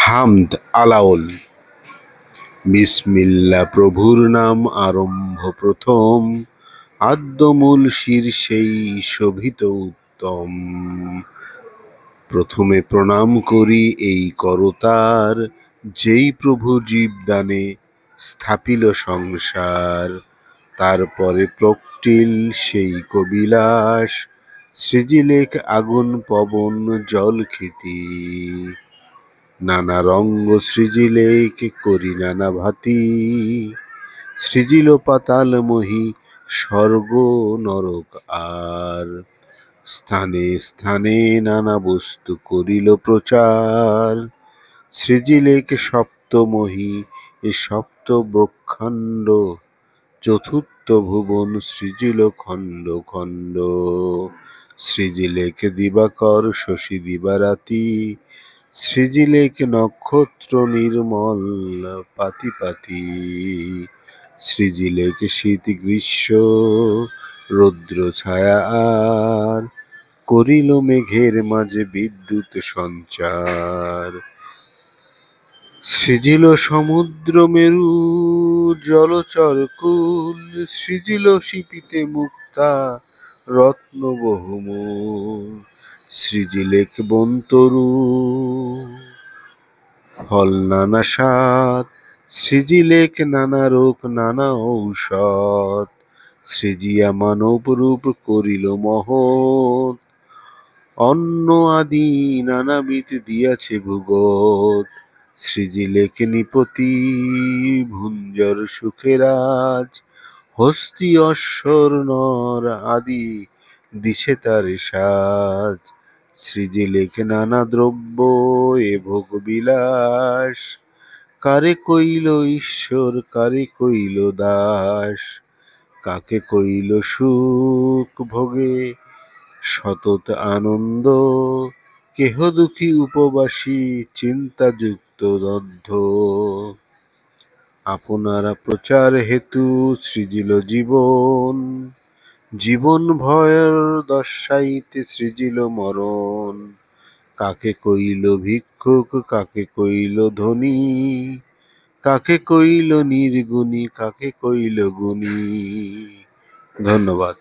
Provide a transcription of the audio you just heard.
হামদ আলাওল। বিসমিল্লাহ প্রভুর নাম আরম্ভ প্রথম, আদ্যমূল শীর্ষেই শোভিত উত্তম। প্রথমে প্রণাম করি এই করতার, যেই প্রভু জীবদানে স্থাপিল সংসার। তারপরে প্রকটিল সেই কবিলাস, সৃজিলেক আগুন পবন জল ক্ষিতি। নানা রঙ্গ সৃজিলেক করি নানা ভাতি, সৃজিল পাতাল মহি স্বর্গ নরক আর। স্থানে স্থানে নানা বস্তু করিল প্রচার, সৃজিলেক সপ্তমহি এ সপ্ত ব্রহ্মাণ্ড। চতুর্থ ভুবন সৃজিল খণ্ড খণ্ড, সৃজিলেক দিবাকর শশী দিবারাতি। সৃজিলেক নক্ষত্র নির্মল পাতি পাতি, সৃজিলেক শীত গ্রীষ্ম রৌদ্র ছায়া আর। করিল মেঘের মাঝে বিদ্যুৎ সঞ্চার, সৃজিল সমুদ্র মেরু জলচর কুল। সৃজিল শিপিতে মুক্তা রত্ন বহুমূল, সৃজিলেক বনতরু ফল নানা স্বাদ। সৃজিলেক নানা রোগ নানা ঔষধ, সৃজিয়া মানব রূপ করিল মহৎ। অন্ন আদি নানাবিধ দিয়াছে ভূগোল, সৃজিলেক নৃপতি ভুঞ্জর সুখেরাজ। হস্তি অশ্বর নর আদি দিছে তার সাজ, সৃজিলেক নানা দ্রব্য এ ভোগ বিলাস। কারে কইল ঈশ্বর কারে কইল দাস, কাকে কইল সুখ ভোগে সতত আনন্দ। কেহ দুঃখী উপবাসী চিন্তাযুক্ত দগ্ধ, আপনারা প্রচার হেতু সৃজিল জীবন। জীবন ভয়ের দর্শাইতে সৃজিল মরণ, কাকে কইল ভিক্ষুক কাকে কইল ধনী। কাকে কইল নির্গুণী কাকে কইল গুণী। ধন্যবাদ।